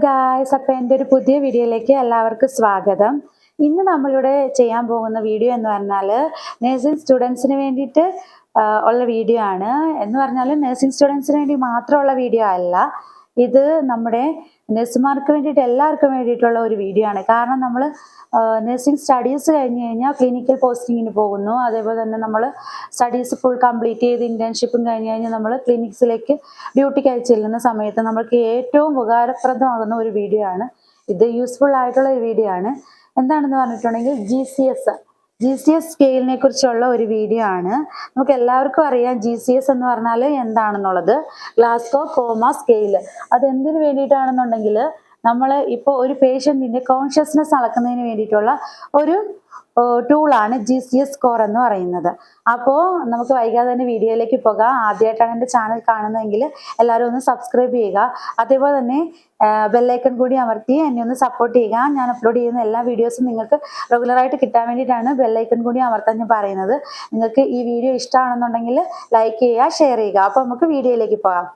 Guys, അപ്പോൾ എൻ്റെ ഒരു പുതിയ വീഡിയോയിലേക്ക് എല്ലാവർക്കും സ്വാഗതം. ഇന്ന് നമ്മളിവിടെ ചെയ്യാൻ പോകുന്ന വീഡിയോ എന്ന് പറഞ്ഞാൽ നഴ്സിംഗ് സ്റ്റുഡൻസിന് വേണ്ടിയിട്ട് ഉള്ള വീഡിയോ ആണ്. എന്ന് പറഞ്ഞാൽ നഴ്സിംഗ് സ്റ്റുഡൻസിന് വേണ്ടി മാത്രമുള്ള വീഡിയോ അല്ല, ഇത് നമ്മുടെ നഴ്സുമാർക്ക് വേണ്ടിയിട്ട് എല്ലാവർക്കും വേണ്ടിയിട്ടുള്ള ഒരു വീഡിയോ ആണ്. കാരണം നമ്മൾ നഴ്സിംഗ് സ്റ്റഡീസ് കഴിഞ്ഞ് കഴിഞ്ഞാൽ ക്ലിനിക്കൽ പോസ്റ്റിങ്ങിന് പോകുന്നു. അതേപോലെ തന്നെ നമ്മൾ സ്റ്റഡീസ് ഫുൾ കംപ്ലീറ്റ് ചെയ്ത് ഇന്റേൺഷിപ്പും കഴിഞ്ഞ് കഴിഞ്ഞാൽ നമ്മൾ ക്ലിനിക്സിലേക്ക് ഡ്യൂട്ടിക്ക് അയച്ചു ചെല്ലുന്ന സമയത്ത് നമ്മൾക്ക് ഏറ്റവും ഉപകാരപ്രദമാകുന്ന ഒരു വീഡിയോ ആണ് ഇത്. യൂസ്ഫുൾ ആയിട്ടുള്ള ഒരു വീഡിയോ ആണ്. എന്താണെന്ന് പറഞ്ഞിട്ടുണ്ടെങ്കിൽ GCS സ്കെയിലിനെ കുറിച്ചുള്ള ഒരു വീഡിയോ ആണ്. നമുക്ക് എല്ലാവർക്കും അറിയാം GCS എന്ന് പറഞ്ഞാൽ എന്താണെന്നുള്ളത്. Glasgow coma scale. അത് എന്തിനു വേണ്ടിയിട്ടാണെന്നുണ്ടെങ്കിൽ നമ്മൾ ഇപ്പോൾ ഒരു പേഷ്യൻറ്റിൻ്റെ കോൺഷ്യസ്നെസ് അളക്കുന്നതിന് വേണ്ടിയിട്ടുള്ള ഒരു ടൂളാണ് GCS സ്കോർ എന്ന് പറയുന്നത്. അപ്പോൾ നമുക്ക് വൈകാതെ തന്നെ വീഡിയോയിലേക്ക് പോകാം. ആദ്യമായിട്ടാണ് എൻ്റെ ചാനൽ കാണുന്നതെങ്കിൽ എല്ലാവരും ഒന്ന് സബ്സ്ക്രൈബ് ചെയ്യുക. അതേപോലെ തന്നെ ബെല്ലൈക്കൺ കൂടി അമർത്തി എന്നെ ഒന്ന് സപ്പോർട്ട് ചെയ്യുക. ഞാൻ അപ്ലോഡ് ചെയ്യുന്ന എല്ലാ വീഡിയോസും നിങ്ങൾക്ക് റെഗുലറായിട്ട് കിട്ടാൻ വേണ്ടിയിട്ടാണ് ബെല്ലൈക്കൺ കൂടി അമർത്താൻ ഞാൻ പറയുന്നത്. നിങ്ങൾക്ക് ഈ വീഡിയോ ഇഷ്ടമാണെന്നുണ്ടെങ്കിൽ ലൈക്ക് ചെയ്യുക, ഷെയർ ചെയ്യുക. അപ്പോൾ നമുക്ക് വീഡിയോയിലേക്ക് പോകാം.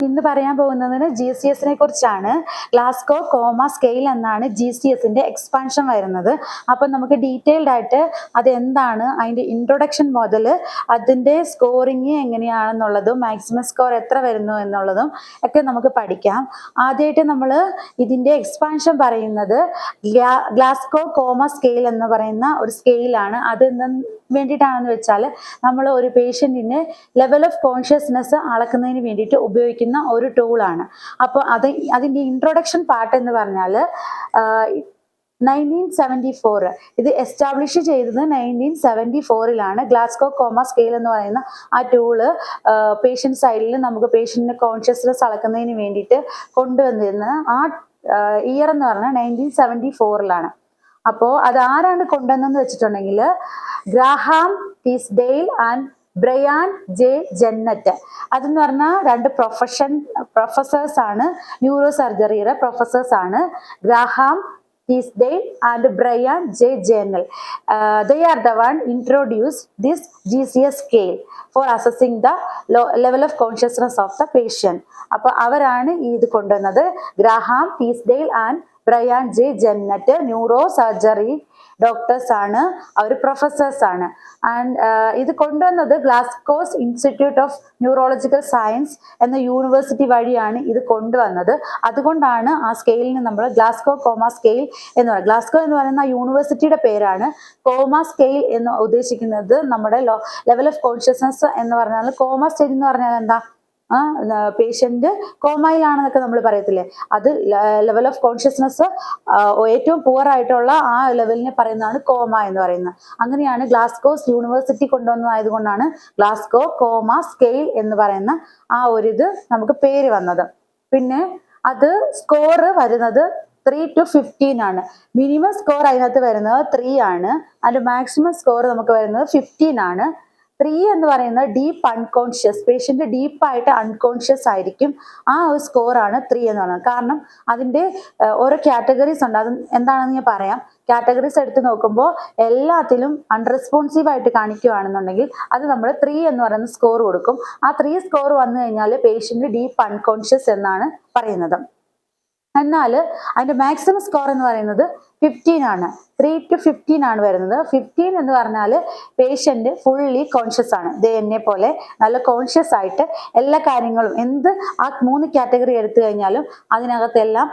ഇന്ന് പറയാൻ പോകുന്നതിന് GCSനെ കുറിച്ചാണ്. ഗ്ലാസ്കോ കോമ സ്കെയിൽ എന്നാണ് GCSന്റെ എക്സ്പാൻഷൻ വരുന്നത്. അപ്പം നമുക്ക് ഡീറ്റെയിൽഡ് ആയിട്ട് അത് എന്താണ്, അതിൻ്റെ ഇൻട്രൊഡക്ഷൻ മുതൽ അതിൻ്റെ സ്കോറിങ് എങ്ങനെയാണെന്നുള്ളതും മാക്സിമം സ്കോർ എത്ര വരുന്നു എന്നുള്ളതും ഒക്കെ നമുക്ക് പഠിക്കാം. ആദ്യമായിട്ട് നമ്മൾ ഇതിൻ്റെ എക്സ്പാൻഷൻ പറയുന്നത് ഗ്ലാസ്കോ കോമ സ്കെയിൽ എന്ന് പറയുന്ന ഒരു സ്കെയിലാണ്. അത് വേണ്ടിയിട്ടാണെന്ന് വെച്ചാൽ നമ്മൾ ഒരു പേഷ്യൻറ്റിന് ലെവൽ ഓഫ് കോൺഷ്യസ്നെസ് അളക്കുന്നതിന് വേണ്ടിയിട്ട് ഉപയോഗിക്കുന്ന ഒരു ടൂളാണ്. അപ്പോൾ അതിൻ്റെ ഇൻട്രൊഡക്ഷൻ പാർട്ട് എന്ന് പറഞ്ഞാൽ 1974 ഇത് എസ്റ്റാബ്ലിഷ് ചെയ്തത് 1974 ഗ്ലാസ്കോ കോമ സ്കെയിൽ എന്ന് പറയുന്ന ആ ടൂള് പേഷ്യൻ്റ് സൈഡിൽ നമുക്ക് പേഷ്യൻറ്റിൻ്റെ കോൺഷ്യസ്നെസ് അളക്കുന്നതിന് വേണ്ടിയിട്ട് കൊണ്ടുവന്നിരുന്ന ആ ഇയർ എന്ന് പറഞ്ഞാൽ 1974. അപ്പോൾ അത് ആരാണ് കൊണ്ടുവന്നെന്ന് വെച്ചിട്ടുണ്ടെങ്കിൽ Graham Teasdale and Brian J Jennett. അതെന്ന് പറഞ്ഞാൽ രണ്ട് പ്രൊഫസേഴ്സ് ആണ്, ന്യൂറോ സർജറിയുടെ പ്രൊഫസേഴ്സ് ആണ്. Graham Teasdale and Brian J Jennett. They are the one introduced this GCS scale for assessing the level of consciousness of the patient. അപ്പോൾ അവരാണ് ഇത് കൊണ്ടുവന്നത്. Graham Teasdale and Brian J Jennett neuro surgery doctors ആണ്, അവർ professors ആണ്. And ഇത് കൊണ്ടുവന്നത് Glasgow's institute of neurological science എന്ന യൂണിവേഴ്സിറ്റി വഴിയാണ് ഇത് കൊണ്ടുവന്നത്. അതുകൊണ്ടാണ് ആ സ്കെയിലിന് നമ്മൾ ഗ്ലാസ്കോ കോമ സ്കെയിൽ എന്ന് പറയുന്നത്. ഗ്ലാസ്കോ എന്ന് പറയുന്ന യൂണിവേഴ്സിറ്റിയുടെ പേരാണ്. കോമ സ്കെയിൽ എന്ന് ഉദ്ദേശിക്കുന്നത് നമ്മുടെ ലെവൽ ഓഫ് കോൺഷ്യസ്നസ് എന്ന് പറഞ്ഞാൽ, കോമ സ്റ്റേജ് എന്ന് പറഞ്ഞാൽ എന്താ, പേഷ്യന്റ് കോമയിലാണെന്നൊക്കെ നമ്മൾ പറയത്തില്ലേ, അത് ലെവൽ ഓഫ് കോൺഷ്യസ്നെസ് ഏറ്റവും പുവർ ആയിട്ടുള്ള ആ ലെവലിനെ പറയുന്നതാണ് കോമ എന്ന് പറയുന്നത്. അങ്ങനെയാണ് ഗ്ലാസ്കോസ് യൂണിവേഴ്സിറ്റി കൊണ്ടുവന്നതായതുകൊണ്ടാണ് ഗ്ലാസ്കോ കോമ സ്കെയിൽ എന്ന് പറയുന്ന ആ ഒരു ഇത് നമുക്ക് പേര് വന്നത്. പിന്നെ അത് സ്കോർ വരുന്നത് 3 to 15 ആണ്. മിനിമം സ്കോർ അതിനകത്ത് വരുന്നത് 3 ആണ്. അതിന്റെ മാക്സിമം സ്കോർ നമുക്ക് വരുന്നത് 15 ആണ്. 3 എന്ന് പറയുന്നത് ഡീപ്പ് അൺകോൺഷ്യസ്, പേഷ്യന്റ് ഡീപ്പായിട്ട് അൺകോൺഷ്യസ് ആയിരിക്കും. ആ ഒരു സ്കോറാണ് 3 എന്ന് പറയുന്നത്. കാരണം അതിൻ്റെ ഓരോ കാറ്റഗറീസ് ഉണ്ട്. അത് എന്താണെന്ന് ഞാൻ പറയാം. കാറ്റഗറീസ് എടുത്ത് നോക്കുമ്പോൾ എല്ലാത്തിലും അൺറെസ്പോൺസീവ് ആയിട്ട് കാണിക്കുകയാണെന്നുണ്ടെങ്കിൽ അത് നമ്മൾ 3 എന്ന് പറയുന്ന സ്കോർ കൊടുക്കും. ആ 3 സ്കോർ വന്നു കഴിഞ്ഞാൽ പേഷ്യന്റ് ഡീപ്പ് അൺകോൺഷ്യസ് എന്നാണ് പറയുന്നത്. എന്നാൽ അതിന്റെ മാക്സിമം സ്കോർ എന്ന് പറയുന്നത് 15 ആണ്. 3 to 15 ആണ് വരുന്നത്. 15 എന്ന് പറഞ്ഞാൽ പേഷ്യന്റ് ഫുള്ളി കോൺഷ്യസ് ആണ്. എന്നെ പോലെ നല്ല കോൺഷ്യസ് ആയിട്ട് എല്ലാ കാര്യങ്ങളും ആ 3 കാറ്റഗറി എടുത്തു കഴിഞ്ഞാലും അതിനകത്തെല്ലാം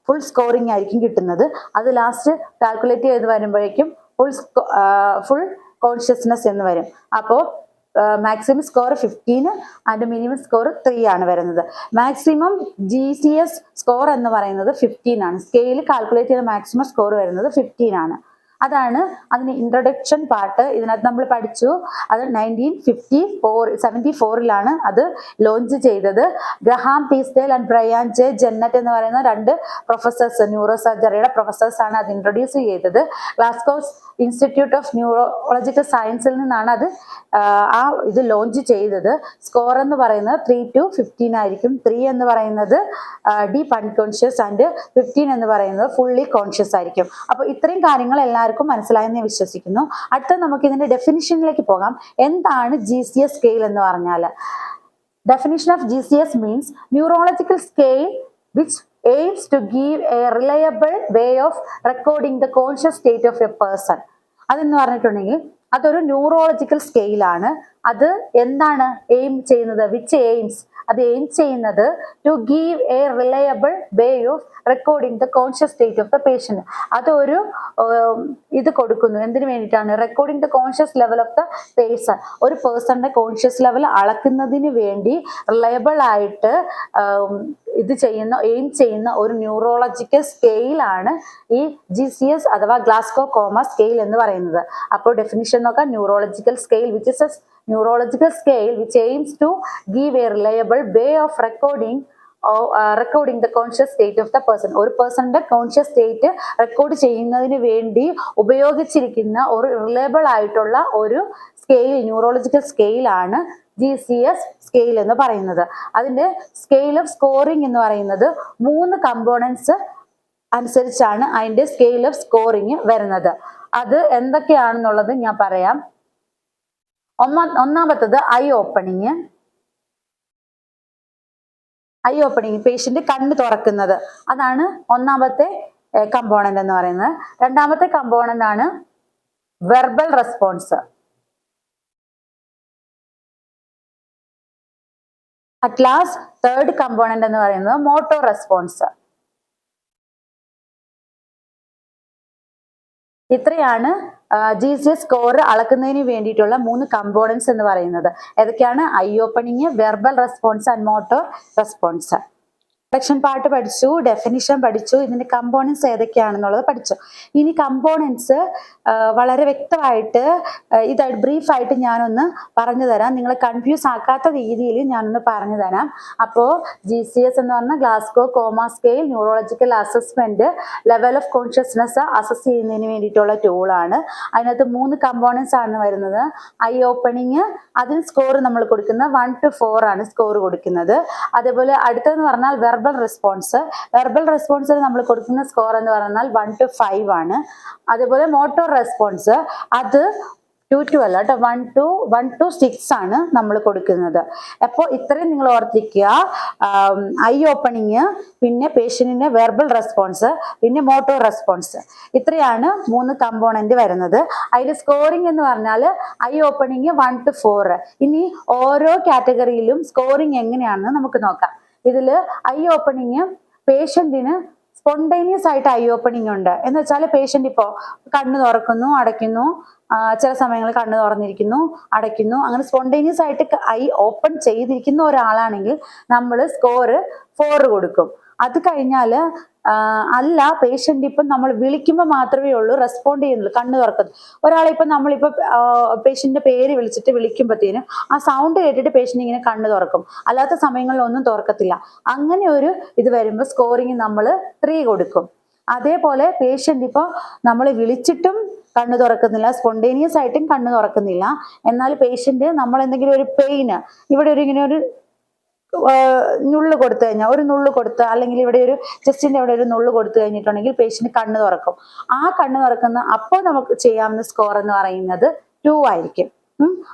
ഫുൾ സ്കോറിംഗ് ആയിരിക്കും കിട്ടുന്നത്. അത് ലാസ്റ്റ് കാൽക്കുലേറ്റ് ചെയ്ത് വരുമ്പോഴേക്കും ഫുൾ കോൺഷ്യസ്നെസ് എന്ന് വരും. അപ്പോൾ maximum score 15 and minimum score 3 ആണ് വരുന്നത്. മാക്സിമം GCS സ്കോർ എന്ന് പറയുന്നത് 15 ആണ്. സ്കെയിൽ കാൽക്കുലേറ്റ് ചെയ്ത മാക്സിമം സ്കോർ വരുന്നത് 15 ആണ്. അതാണ് അതിന് ഇൻട്രൊഡക്ഷൻ പാർട്ട്. ഇതിനകത്ത് നമ്മൾ പഠിച്ചു. അത് 1974 അത് ലോഞ്ച് ചെയ്തത്. ഗ്രഹാം ടീസ്ഡെയിൽ ആൻഡ് ബ്രയാൻ ജെ ജെന്നറ്റ് എന്ന് പറയുന്ന രണ്ട് പ്രൊഫസേഴ്സ്, ന്യൂറോ സർജറിയുടെ പ്രൊഫസേഴ്സ് ആണ് അത് ഇൻട്രൊഡ്യൂസ് ചെയ്തത്. ഗ്ലാസ്കോസ് ഇൻസ്റ്റിറ്റ്യൂട്ട് ഓഫ് ന്യൂറോളജിക്കൽ സയൻസിൽ നിന്നാണ് അത് ഇത് ലോഞ്ച് ചെയ്തത്. സ്കോർ എന്ന് പറയുന്നത് 3 to 15 ആയിരിക്കും. 3 എന്ന് പറയുന്നത് ഡീപ്പ് അൺകോൺഷ്യസ് ആൻഡ് 15 എന്ന് പറയുന്നത് ഫുള്ളി കോൺഷ്യസ് ആയിരിക്കും. അപ്പോൾ ഇത്രയും കാര്യങ്ങൾ എല്ലാവർക്കും എല്ലാവർക്കും മനസ്സിലായെന്ന് ഞാൻ വിശ്വസിക്കുന്നു. അടുത്ത നമുക്ക് ഇതിന്റെ ഡെഫിനിഷനിലേക്ക് പോകാം. എന്താണ് GCS സ്കെയിൽ എന്ന് പറഞ്ഞാൽ? Definition of GCS means neurological scale which aims to give a reliable way of recording the conscious state of a person. അതെന്ന് പറഞ്ഞിട്ടുണ്ടെങ്കിൽ അതൊരു ന്യൂറോളജിക്കൽ സ്കെയിലാണ്. അത് എന്താണ് എയിം ചെയ്യുന്നത്? വിച്ച് എയിംസ്, അത് എയിം ചെയ്യുന്നത് to give a reliable way of recording the conscious state of the patient. അതൊരു ഇത് കൊടുക്കുന്നു. എന്തിനു വേണ്ടിയിട്ടാണ്? Recording the conscious level of the person. ഒരു പേഴ്സണിന്റെ കോൺഷ്യസ് ലെവൽ അളക്കുന്നതിന് വേണ്ടി റിലയബിൾ ആയിട്ട് ഇത് ചെയ്യുന്ന എയിം ചെയ്യുന്ന ഒരു ന്യൂറോളജിക്കൽ സ്കെയിലാണ് ഈ GCS അഥവാ ഗ്ലാസ്കോ കോമ സ്കെയിൽ എന്ന് പറയുന്നത്. അപ്പോൾ ഡെഫിനിഷൻ നോക്കാം. Neurological scale which is A neurological scale which aims to give a reliable way of recording the conscious state of the person. ഒരു പേഴ്സണിന്റെ കോൺഷ്യസ് സ്റ്റേറ്റ് റെക്കോർഡ് ചെയ്യുന്നതിന് വേണ്ടി ഉപയോഗിച്ചിരിക്കുന്ന ഒരു റിലയബിൾ ആയിട്ടുള്ള ഒരു സ്കെയിൽ, ന്യൂറോളജിക്കൽ സ്കെയിലാണ് GCS സ്കെയിൽ എന്ന് പറയുന്നത്. അതിന്റെ സ്കെയിൽ ഓഫ് സ്കോറിംഗ് എന്ന് പറയുന്നത് 3 കമ്പോണൻസ് അനുസരിച്ചാണ് അതിന്റെ സ്കെയിൽ ഓഫ് സ്കോറിംഗ് വരുന്നത്. അത് എന്തൊക്കെയാണെന്നുള്ളത് ഞാൻ പറയാം. ഒന്നാമത്തത് ഐ ഓപ്പണിങ്. പേഷ്യന്റ് കണ്ണ് തുറക്കുന്നത്, അതാണ് ഒന്നാമത്തെ കമ്പോണന്റ് എന്ന് പറയുന്നത്. രണ്ടാമത്തെ കമ്പോണന്റ് ആണ് verbal response. At last third component എന്ന് പറയുന്നത് മോട്ടോർ റെസ്പോൺസ്. ഇത്രയാണ് GCS സ്കോർ അളക്കുന്നതിന് വേണ്ടിയിട്ടുള്ള 3 കമ്പോണൻസ് എന്ന് പറയുന്നത്. ഏതൊക്കെയാണ്? I opening, verbal response and motor response. Introduction part പഠിച്ചു, ഡെഫിനിഷൻ പഠിച്ചു, ഇതിന്റെ കമ്പോണൻസ് ഏതൊക്കെയാണെന്നുള്ളത് പഠിച്ചു. ഇനി കമ്പോണൻസ് വളരെ വ്യക്തമായിട്ട് ഇതായിട്ട് ബ്രീഫായിട്ട് ഞാനൊന്ന് പറഞ്ഞു തരാം. നിങ്ങളെ കൺഫ്യൂസ് ആക്കാത്ത രീതിയിൽ ഞാനൊന്ന് പറഞ്ഞു തരാം. അപ്പോൾ GCS എന്ന് പറഞ്ഞാൽ Glasgow coma scale neurological assessment level of consciousness assess ചെയ്യുന്നതിന് വേണ്ടിയിട്ടുള്ള ടൂളാണ്. അതിനകത്ത് 3 കമ്പോണൻസ് ആണ് വരുന്നത്. ഐ ഓപ്പണിങ്, അതിന് സ്കോർ നമ്മൾ കൊടുക്കുന്നത് 1 to 4 ആണ് സ്കോർ കൊടുക്കുന്നത്. അതേപോലെ അടുത്തെന്ന് പറഞ്ഞാൽ വെർബൽ റെസ്പോൺസിൽ നമ്മൾ കൊടുക്കുന്ന സ്കോർ എന്ന് പറഞ്ഞാൽ 1 to 5 ആണ്. അതേപോലെ മോട്ടോർ റെസ്പോൺസ് അത് 2 to അല്ല കേട്ടോ, 1 to 6 ആണ് നമ്മൾ കൊടുക്കുന്നത്. അപ്പോൾ ഇത്രയും നിങ്ങൾ ഓർത്തിക്കുക. ഐ ഓപ്പണിങ്, പിന്നെ പേഷ്യന്റിന്റെ വെർബൽ റെസ്പോൺസ്, പിന്നെ മോട്ടോർ റെസ്പോൺസ്. ഇത്രയാണ് 3 കമ്പോണന്റ് വരുന്നത്. അതിൽ സ്കോറിംഗ് എന്ന് പറഞ്ഞാൽ ഐ ഓപ്പണിങ് 1 to 4. ഇനി ഓരോ കാറ്റഗറിയിലും സ്കോറിംഗ് എങ്ങനെയാണെന്ന് നമുക്ക് നോക്കാം. ഇതില് ഐ ഓപ്പണിങ് പേഷ്യന്റിന് സ്പോണ്ടേനിയസ് ആയിട്ട് ഐ ഓപ്പണിംഗ് ഉണ്ട്. എന്ന് വെച്ചാൽ പേഷ്യന്റ് ഇപ്പോൾ കണ്ണ് തുറക്കുന്നു, അടയ്ക്കുന്നു, ചില സമയങ്ങളിൽ കണ്ണ് തുറന്നിരിക്കുന്നു, അടയ്ക്കുന്നു, അങ്ങനെ സ്പോണ്ടേനിയസ് ആയിട്ട് ഐ ഓപ്പൺ ചെയ്തിരിക്കുന്ന ഒരാളാണെങ്കിൽ നമ്മൾ സ്കോർ 4 കൊടുക്കും. അത് കഴിഞ്ഞാൽ അല്ല, പേഷ്യന്റ് ഇപ്പം നമ്മൾ വിളിക്കുമ്പോൾ മാത്രമേ ഉള്ളൂ റെസ്പോണ്ട് ചെയ്യുന്നുള്ളൂ, കണ്ണ് തുറക്കുന്നത്. ഒരാളിപ്പം നമ്മളിപ്പോൾ പേഷ്യന്റിന്റെ പേര് വിളിച്ചിട്ട് വിളിക്കുമ്പോഴത്തേനും ആ സൗണ്ട് കേട്ടിട്ട് പേഷ്യന്റ് ഇങ്ങനെ കണ്ണ് തുറക്കും, അല്ലാത്ത സമയങ്ങളിൽ ഒന്നും തുറക്കത്തില്ല. അങ്ങനെ ഒരു ഇത് വരുമ്പോൾ സ്കോറിങ് നമ്മൾ 3 കൊടുക്കും. അതേപോലെ പേഷ്യന്റ് ഇപ്പോൾ നമ്മൾ വിളിച്ചിട്ടും കണ്ണ് തുറക്കുന്നില്ല, സ്പോണ്ടേനിയസ് ആയിട്ടും കണ്ണ് തുറക്കുന്നില്ല, എന്നാൽ പേഷ്യന്റ് നമ്മൾ എന്തെങ്കിലും ഒരു പെയിന്, ഇവിടെ ഇങ്ങനെ ഒരു നുള്ളു കൊടുത്തു കഴിഞ്ഞാൽ, ഒരു നുള്ളു കൊടുത്ത്, അല്ലെങ്കിൽ ഇവിടെ ഒരു ചെസ്റ്റിന്റെ അവിടെ ഒരു നുള്ളു കൊടുത്തു കഴിഞ്ഞിട്ടുണ്ടെങ്കിൽ പേഷ്യന്റ് കണ്ണ് തുറക്കും. ആ കണ്ണ് തുറക്കുന്ന അപ്പോൾ നമുക്ക് ചെയ്യാവുന്ന സ്കോർ എന്ന് പറയുന്നത് 2 ആയിരിക്കും.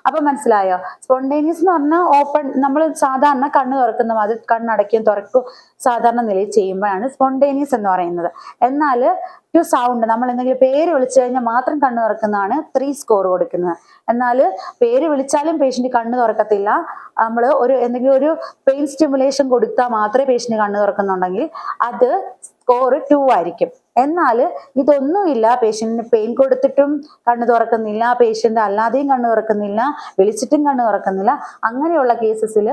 അപ്പൊ മനസ്സിലായോ? സ്പോണ്ടേനിയസ് എന്ന് പറഞ്ഞാൽ ഓപ്പൺ, നമ്മൾ സാധാരണ കണ്ണ് തുറക്കുന്ന മാതിരി കണ്ണടയ്ക്കും തുറക്കും സാധാരണ നിലയിൽ ചെയ്യുമ്പോഴാണ് സ്പോണ്ടേനിയസ് എന്ന് പറയുന്നത്. എന്നാൽ ടു സൗണ്ട്, നമ്മൾ എന്തെങ്കിലും പേര് വിളിച്ചു കഴിഞ്ഞാൽ മാത്രം കണ്ണ് തുറക്കുന്നതാണ് 3 സ്കോർ കൊടുക്കുന്നത്. എന്നാൽ പേര് വിളിച്ചാലും പേഷ്യന്റ് കണ്ണ് തുറക്കത്തില്ല, നമ്മൾ എന്തെങ്കിലും ഒരു പെയിൻ സ്റ്റിമുലേഷൻ കൊടുത്താൽ മാത്രമേ പേഷ്യന്റ് കണ്ണ് തുറക്കുന്നുണ്ടെങ്കിൽ അത് സ്കോർ 2 ആയിരിക്കും. എന്നാൽ ഇതൊന്നുമില്ല, പേഷ്യന്റിന് പെയിൻ കൊടുത്തിട്ടും കണ്ണ് തുറക്കുന്നില്ല, പേഷ്യന്റ് അല്ലാതെയും കണ്ണ് തുറക്കുന്നില്ല, വിളിച്ചിട്ടും കണ്ണ് തുറക്കുന്നില്ല, അങ്ങനെയുള്ള കേസസിൽ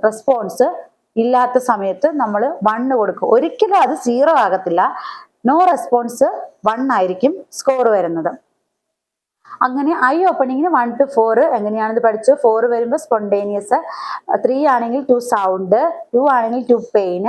റെസ്പോൺസ് ഇല്ലാത്ത സമയത്ത് നമ്മൾ 1 കൊടുക്കും. ഒരിക്കലും അത് 0 ആകത്തില്ല. നോ റെസ്പോൺസ് 1 ആയിരിക്കും സ്കോർ വരുന്നത്. അങ്ങനെ ഐ ഓപ്പണിങ്ങിന് 1 to 4 എങ്ങനെയാണെന്ന് പഠിച്ചു. 4 വരുമ്പോൾ സ്പോണ്ടേനിയസ്, 3 ആണെങ്കിൽ 2 സൗണ്ട്, 2 ആണെങ്കിൽ 2 പെയിൻ,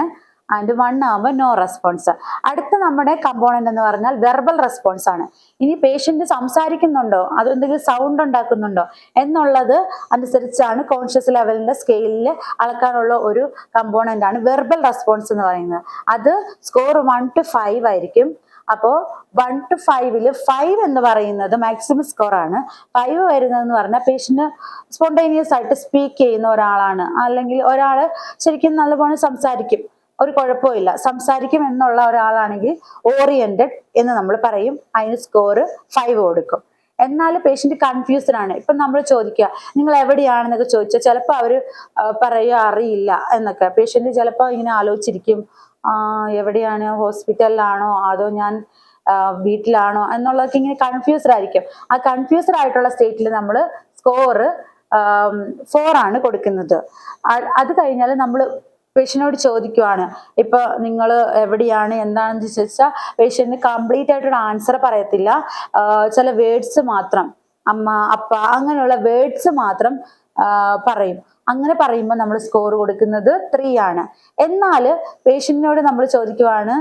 ആൻഡ് 1 ആകുമ്പോൾ നോ റെസ്പോൺസ്. അടുത്ത നമ്മുടെ കമ്പോണന്റ് എന്ന് പറഞ്ഞാൽ വെർബൽ റെസ്പോൺസ് ആണ്. ഇനി പേഷ്യന്റ് സംസാരിക്കുന്നുണ്ടോ, അതെന്തെങ്കിലും സൗണ്ട് ഉണ്ടാക്കുന്നുണ്ടോ എന്നുള്ളത് അനുസരിച്ചാണ് കോൺഷ്യസ് ലെവലിന്റെ സ്കെയിലിൽ അളക്കാനുള്ള ഒരു കമ്പോണന്റ് ആണ് വെർബൽ റെസ്പോൺസ് എന്ന് പറയുന്നത്. അത് സ്കോർ 1 to 5 ആയിരിക്കും. അപ്പോൾ 1 to 5 5 എന്ന് പറയുന്നത് മാക്സിമം സ്കോർ ആണ്. 5 വരുന്നതെന്ന് പറഞ്ഞാൽ പേഷ്യന്റ് സ്പോണ്ടേനിയസ് ആയിട്ട് സ്പീക്ക് ചെയ്യുന്ന ഒരാളാണ്, അല്ലെങ്കിൽ ഒരാൾ ശരിക്കും നല്ലപോലെ സംസാരിക്കും, ഒരു കുഴപ്പമില്ല, സംസാരിക്കും എന്നുള്ള ഒരാളാണെങ്കിൽ ഓറിയന്റഡ് എന്ന് നമ്മൾ പറയും. അതിന് സ്കോർ 5 കൊടുക്കും. എന്നാൽ പേഷ്യന്റ് കൺഫ്യൂസ്ഡ് ആണ്. ഇപ്പൊ നമ്മൾ ചോദിക്കുക നിങ്ങൾ എവിടെയാണെന്നൊക്കെ ചോദിച്ചാൽ ചിലപ്പോൾ അവര് പറയുക അറിയില്ല എന്നൊക്കെ. പേഷ്യന്റ് ചിലപ്പോൾ ഇങ്ങനെ ആലോചിച്ചിരിക്കും, എവിടെയാണ്, ഹോസ്പിറ്റലിലാണോ അതോ ഞാൻ വീട്ടിലാണോ എന്നുള്ളതൊക്കെ ഇങ്ങനെ കൺഫ്യൂസ്ഡ് ആയിരിക്കും. ആ കൺഫ്യൂസ്ഡ് ആയിട്ടുള്ള സ്റ്റേറ്റിൽ നമ്മൾ സ്കോർ 4 ആണ് കൊടുക്കുന്നത്. അത് കഴിഞ്ഞാൽ നമ്മൾ പേഷ്യനോട് ചോദിക്കുവാണ്, ഇപ്പൊ നിങ്ങൾ എവിടെയാണ് എന്താണെന്ന് ചോദിച്ചാൽ പേഷ്യന്റ് കംപ്ലീറ്റ് ആയിട്ടൊരു ആൻസർ പറയത്തില്ല. ചില വേർഡ്സ് മാത്രം, അമ്മ, അപ്പ, അങ്ങനെയുള്ള വേർഡ്സ് മാത്രം പറയും. അങ്ങനെ പറയുമ്പോൾ നമ്മൾ സ്കോർ കൊടുക്കുന്നത് 3 ആണ്. എന്നാൽ പേഷ്യന്റിനോട് നമ്മൾ ചോദിക്കുവാണ്,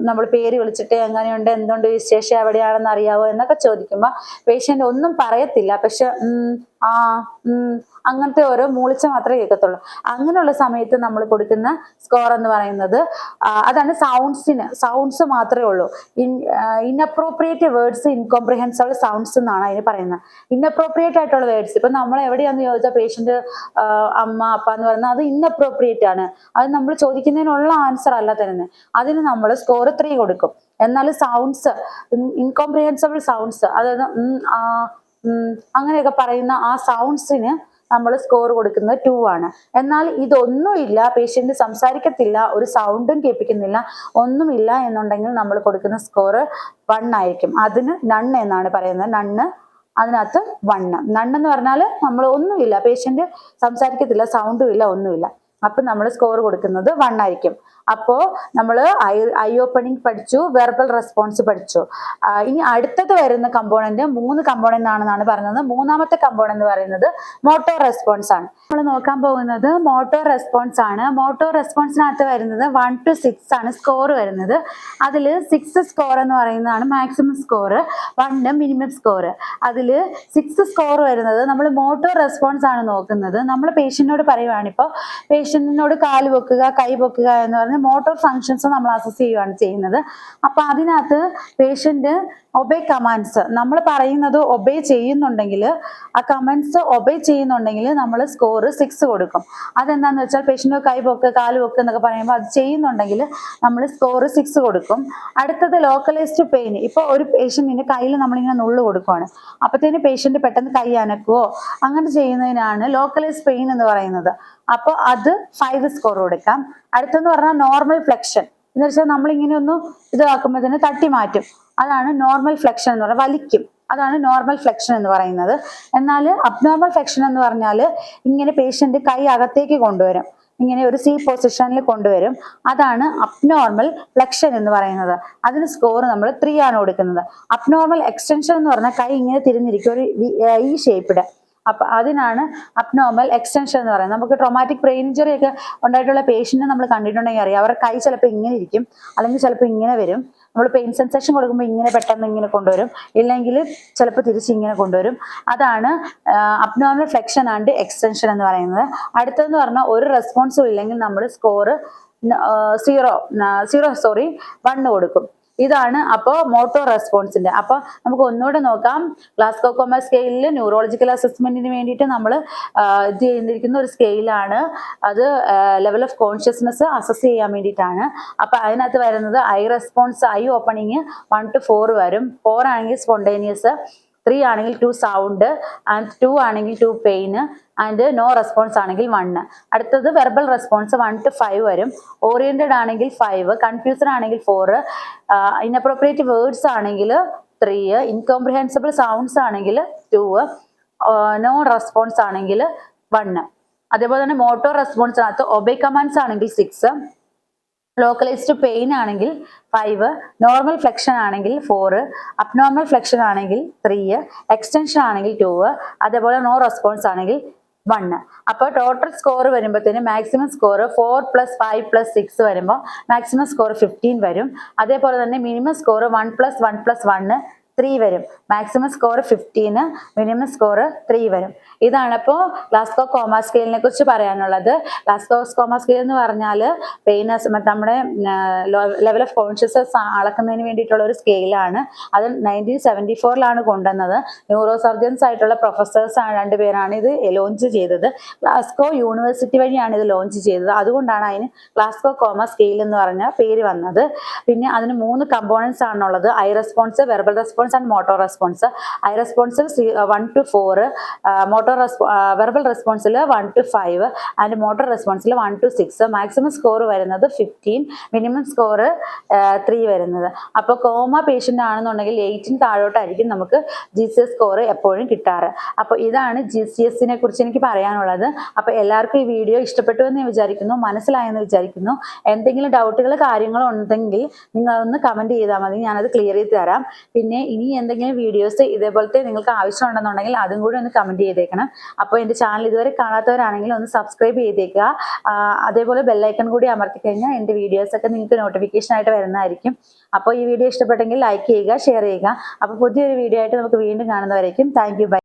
നമ്മൾ പേര് വിളിച്ചിട്ട് എങ്ങനെയുണ്ട്, എന്തുകൊണ്ട് വിശേഷം, എവിടെയാണെന്ന് അറിയാവോ എന്നൊക്കെ ചോദിക്കുമ്പോൾ പേഷ്യന്റ് ഒന്നും പറയത്തില്ല. പക്ഷെ അങ്ങനത്തെ ഓരോ മൂളിച്ച മാത്രമേ കേൾക്കത്തുള്ളൂ. അങ്ങനെയുള്ള സമയത്ത് നമ്മൾ കൊടുക്കുന്ന സ്കോർ എന്ന് പറയുന്നത് അതാണ് സൗണ്ട്സ് മാത്രമേ ഉള്ളൂ. ഇൻഅപ്രോപ്രിയേറ്റ് വേർഡ്സ്, ഇൻകോംപ്രിഹെൻസിബിൾ സൗണ്ട്സ് എന്നാണ് അതിന് പറയുന്നത്. ഇൻഅപ്രോപ്രിയേറ്റ് ആയിട്ടുള്ള വേർഡ്സ്, ഇപ്പൊ നമ്മൾ എവിടെയാന്ന് ചോദിച്ചാൽ പേഷ്യന്റ് അമ്മ, അപ്പ എന്ന് പറയുന്നത് അത് ഇൻഅപ്രോപ്രിയേറ്റ് ആണ്. അത് നമ്മൾ ചോദിക്കുന്നതിനുള്ള ആൻസർ അല്ല തരുന്നത്. അതിന് നമ്മൾ സ്കോർ 3 കൊടുക്കും. എന്നാൽ സൗണ്ട്സ്, ഇൻകോംപ്രിഹെൻസിബിൾ സൗണ്ട്സ്, അതായത് അങ്ങനെയൊക്കെ പറയുന്ന ആ സൗണ്ട്സിന് നമ്മൾ സ്കോർ കൊടുക്കുന്നത് 2 ആണ്. എന്നാൽ ഇതൊന്നുമില്ല, പേഷ്യന്റ് സംസാരിക്കത്തില്ല, ഒരു സൗണ്ടും കേൾപ്പിക്കുന്നില്ല, ഒന്നുമില്ല എന്നുണ്ടെങ്കിൽ നമ്മൾ കൊടുക്കുന്ന സ്കോർ 1 ആയിരിക്കും. അതിന് നൺ എന്നാണ് പറയുന്നത്. നണ്ണ്, അതിനകത്ത് 1. നണ്ണെന്ന് പറഞ്ഞാൽ നമ്മൾ ഒന്നുമില്ല, പേഷ്യന്റ് സംസാരിക്കത്തില്ല, സൗണ്ടും ഇല്ല, ഒന്നുമില്ല, അപ്പൊ നമ്മൾ സ്കോർ കൊടുക്കുന്നത് 1 ആയിരിക്കും. അപ്പോ നമ്മൾ ഐ ഓപ്പണിംഗ് പഠിച്ചു, വെർബൽ റെസ്പോൺസ് പഠിച്ചു. ഇനി അടുത്തത് വരുന്ന കമ്പോണന്റ് 3 കമ്പോണന്റ് ആണെന്നാണ് പറഞ്ഞത്. മൂന്നാമത്തെ കമ്പോണന്റ് എന്ന് പറയുന്നത് മോട്ടോർ റെസ്പോൺസ് ആണ്. നമ്മൾ നോക്കാൻ പോകുന്നത് മോട്ടോർ റെസ്പോൺസ് ആണ്. മോട്ടോർ റെസ്പോൺസിനകത്ത് വരുന്നത് 1 to 6 ആണ് സ്കോർ വരുന്നത്. അതിൽ 6 സ്കോർ എന്ന് പറയുന്നതാണ് മാക്സിമം സ്കോർ, 1 മിനിമം സ്കോർ. അതിൽ 6 സ്കോർ വരുന്നത് നമ്മൾ മോട്ടോർ റെസ്പോൺസ് ആണ് നോക്കുന്നത്. നമ്മൾ പേഷ്യന്റിനോട് പറയുവാണ്, ഇപ്പോൾ പേഷ്യന്റിനോട് കാല് പൊക്കുക, കൈ പൊക്കുക എന്ന് പറഞ്ഞ മോട്ടോർ ഫങ്ഷൻസ് നമ്മൾ അസസ് ചെയ്യുകയാണ് ചെയ്യുന്നത്. അപ്പൊ അതിനകത്ത് പേഷ്യന്റ് ഒബേ കമാൻഡ്സ്, നമ്മൾ പറയുന്നത് ഒബേ ചെയ്യുന്നുണ്ടെങ്കിൽ, ആ കമൻസ് ഒബേ ചെയ്യുന്നുണ്ടെങ്കിൽ നമ്മൾ സ്കോർ 6 കൊടുക്കും. അതെന്താന്ന് വെച്ചാൽ പേഷ്യന്റ് കൈ പൊക്ക്, കാല് പൊക്ക് എന്നൊക്കെ പറയുമ്പോൾ അത് ചെയ്യുന്നുണ്ടെങ്കിൽ നമ്മൾ സ്കോർ 6 കൊടുക്കും. അടുത്തത് ലോക്കലൈസ്ഡ് പെയിൻ. ഇപ്പൊ ഒരു പേഷ്യന്റിന്റെ കയ്യിൽ നമ്മളിങ്ങനെ നുള്ളു കൊടുക്കുവാണ്, അപ്പത്തേന് പേഷ്യന്റ് പെട്ടെന്ന് കൈ അനക്കുവോ അങ്ങനെ ചെയ്യുന്നതിനാണ് ലോക്കലൈസ്ഡ് പെയിൻ എന്ന് പറയുന്നത്. അപ്പൊ അത് 5 സ്കോർ കൊടുക്കാം. അടുത്തെന്ന് പറഞ്ഞാൽ നോർമൽ ഫ്ലെക്ഷൻ എന്ന് വെച്ചാൽ നമ്മളിങ്ങനെ ഒന്ന് ഇതാക്കുമ്പോൾ തട്ടി മാറ്റും, അതാണ് നോർമൽ ഫ്ലെക്ഷൻ എന്ന് പറയുന്നത്, വലിക്കും, അതാണ് നോർമൽ ഫ്ലെക്ഷൻ എന്ന് പറയുന്നത്. എന്നാൽ അബ്നോർമൽ ഫ്ലെക്ഷൻ എന്ന് പറഞ്ഞാൽ ഇങ്ങനെ പേഷ്യന്റ് കൈ അകത്തേക്ക് കൊണ്ടുവരും, ഇങ്ങനെ ഒരു സി പൊസിഷനിൽ കൊണ്ടുവരും, അതാണ് അബ്നോർമൽ ഫ്ലെക്ഷൻ എന്ന് പറയുന്നത്. അതിന് സ്കോർ നമ്മൾ 3 ആണ് കൊടുക്കുന്നത്. അബ്നോർമൽ എക്സ്റ്റൻഷൻ എന്ന് പറഞ്ഞാൽ കൈ ഇങ്ങനെ തിരിഞ്ഞിരിക്കും, ഒരു ഈ ഷേപ്പിഡ്, അപ്പൊ അതിനാണ് അബ്നോർമൽ എക്സ്റ്റൻഷൻ എന്ന് പറയുന്നത്. നമുക്ക് ട്രോമാറ്റിക് ബ്രെയിൻ ഇഞ്ചറി ഒക്കെ ഉണ്ടായിട്ടുള്ള പേഷ്യന്റ് നമ്മൾ കണ്ടിട്ടുണ്ടെങ്കിൽ അറിയാം, അവരുടെ കൈ ചിലപ്പോൾ ഇങ്ങനെ ഇരിക്കും, അല്ലെങ്കിൽ ചിലപ്പോൾ ഇങ്ങനെ വരും. നമ്മൾ പെയിൻ സെൻസേഷൻ കൊടുക്കുമ്പോൾ ഇങ്ങനെ പെട്ടെന്ന് ഇങ്ങനെ കൊണ്ടുവരും, ഇല്ലെങ്കിൽ ചിലപ്പോൾ തിരിച്ച് ഇങ്ങനെ കൊണ്ടുവരും. അതാണ് അബ്നോർമൽ ഫ്ലെക്ഷൻ ആൻഡ് എക്സ്റ്റൻഷൻ എന്ന് പറയുന്നത്. അടുത്തതെന്ന് പറഞ്ഞാൽ ഒരു റെസ്പോൺസും ഇല്ലെങ്കിൽ നമ്മൾ സ്കോർ 1 കൊടുക്കും. ഇതാണ് അപ്പോൾ മോട്ടോർ റെസ്പോൺസിന്റെ. അപ്പൊ നമുക്ക് ഒന്നുകൂടെ നോക്കാം. ഗ്ലാസ്കോ കോമ സ്കെയിലിൽ ന്യൂറോളജിക്കൽ അസസ്മെന്റിന് വേണ്ടിയിട്ട് നമ്മൾ ഇത് ചെയ്തിരിക്കുന്ന ഒരു സ്കെയിലാണ്. അത് ലെവൽ ഓഫ് കോൺഷ്യസ്നെസ് അസസ് ചെയ്യാൻ വേണ്ടിയിട്ടാണ്. അപ്പൊ അതിനകത്ത് വരുന്നത് I response, I opening 1 to 4 വരും. 4 ആണെങ്കിൽ സ്പോണ്ടേനിയസ്, 3 ആണെങ്കിൽ 2 സൗണ്ട്, ആൻഡ് 2 ആണെങ്കിൽ 2 പെയിൻ, ആൻഡ് നോ റെസ്പോൺസ് ആണെങ്കിൽ 1. അടുത്തത് വെർബൽ റെസ്പോൺസ് 1 to 5 വരും. ഓറിയന്റഡ് ആണെങ്കിൽ 5, കൺഫ്യൂസ്ഡ് ആണെങ്കിൽ 4, ഇൻഅപ്രോപ്രിയേറ്റ് വേർഡ്സ് ആണെങ്കിൽ 3, ഇൻകോംപ്രിഹെൻസിബിൾ സൗണ്ട്സ് ആണെങ്കിൽ 2, നോ റെസ്പോൺസ് ആണെങ്കിൽ 1. അതേപോലെ തന്നെ മോട്ടോർ റെസ്പോൺസിനകത്ത് ഒബേ കമാൻഡ്സ് ആണെങ്കിൽ 6, ലോക്കലൈസ്ഡ് പെയിൻ ആണെങ്കിൽ 5, നോർമൽ ഫ്ലെക്ഷൻ ആണെങ്കിൽ 4, അബ്നോർമൽ ഫ്ലെക്ഷൻ ആണെങ്കിൽ 3, എക്സ്റ്റൻഷൻ ആണെങ്കിൽ 2, അതേപോലെ നോ റെസ്പോൺസ് ആണെങ്കിൽ 1. അപ്പോൾ ടോട്ടൽ സ്കോർ വരുമ്പോഴത്തേന് മാക്സിമം സ്കോർ 4 + 5 + 6 വരുമ്പോൾ മാക്സിമം സ്കോർ 15 വരും. അതേപോലെ തന്നെ മിനിമം സ്കോർ 1 + 1 + 1 3 വരും. മാക്സിമം സ്കോർ 15, മിനിമം സ്കോർ 3 വരും. ഇതാണ് ഇപ്പോൾ ഗ്ലാസ്കോ കോമ സ്കെയിലിനെ കുറിച്ച് പറയാനുള്ളത്. ഗ്ലാസ്കോ കോമ സ്കെയിൽ എന്ന് പറഞ്ഞാൽ പെയിനസ് നമ്മുടെ ലെവൽ ഓഫ് കോൺഷ്യസ്നസ് അളക്കുന്നതിന് വേണ്ടിയിട്ടുള്ള ഒരു സ്കെയിലാണ്. അത് 1974 കൊണ്ടുവന്നത്. ന്യൂറോ സർജൻസ് ആയിട്ടുള്ള പ്രൊഫസേഴ്സ് ആണ്, 2 പേരാണ് ഇത് ലോഞ്ച് ചെയ്തത്. ഗ്ലാസ്കോ യൂണിവേഴ്സിറ്റി വഴിയാണ് ഇത് ലോഞ്ച് ചെയ്തത്. അതുകൊണ്ടാണ് അതിന് ഗ്ലാസ്കോ കോമ സ്കെയിൽ എന്ന് പറഞ്ഞ പേര് വന്നത്. പിന്നെ അതിന് 3 കമ്പോണൻസ് ആണുള്ളത്: eye response, verbal response and motor response. Eye റെസ്പോൺസിൽ 1 to 4, വെർബൽ റെസ്പോൺസിൽ 1 to 5 ആൻഡ് മോട്ടോർ റെസ്പോൺസിൽ 1 to 6. മാക്സിമം സ്കോർ വരുന്നത് 15, മിനിമം സ്കോർ 3 വരുന്നത്. അപ്പോൾ കോമ പേഷ്യൻ്റ് ആണെന്നുണ്ടെങ്കിൽ 8 താഴോട്ടായിരിക്കും നമുക്ക് GCS സ്കോർ എപ്പോഴും കിട്ടാറ്. അപ്പോൾ ഇതാണ് GCSനെ കുറിച്ച് എനിക്ക് പറയാനുള്ളത്. അപ്പോൾ എല്ലാവർക്കും ഈ വീഡിയോ ഇഷ്ടപ്പെട്ടു എന്ന് ഞാൻ വിചാരിക്കുന്നു, മനസ്സിലായെന്ന് വിചാരിക്കുന്നു. എന്തെങ്കിലും ഡൗട്ടുകൾ കാര്യങ്ങളോ ഉണ്ടെങ്കിൽ നിങ്ങളൊന്ന് കമൻറ്റ് ചെയ്താൽ മതി, ഞാനത് ക്ലിയർ ചെയ്ത് തരാം. പിന്നെ ഇനി എന്തെങ്കിലും വീഡിയോസ് ഇതേപോലത്തെ നിങ്ങൾക്ക് ആവശ്യമുണ്ടെന്നുണ്ടെങ്കിൽ അതും കൂടി ഒന്ന് കമൻറ്റ് ചെയ്തേക്കണം. അപ്പോൾ എൻ്റെ ചാനൽ ഇതുവരെ കാണാത്തവരാണെങ്കിൽ ഒന്ന് സബ്സ്ക്രൈബ് ചെയ്തേക്കുക. അതേപോലെ ബെല്ലൈക്കൺ കൂടി അമർത്തി കഴിഞ്ഞാൽ എൻ്റെ വീഡിയോസൊക്കെ നിങ്ങൾക്ക് നോട്ടിഫിക്കേഷൻ ആയിട്ട് വരുന്നതായിരിക്കും. അപ്പോൾ ഈ വീഡിയോ ഇഷ്ടപ്പെട്ടെങ്കിൽ ലൈക്ക് ചെയ്യുക, ഷെയർ ചെയ്യുക. അപ്പോൾ പുതിയൊരു വീഡിയോ ആയിട്ട് നമുക്ക് വീണ്ടും കാണുന്നവരേക്കും. Thank you, by.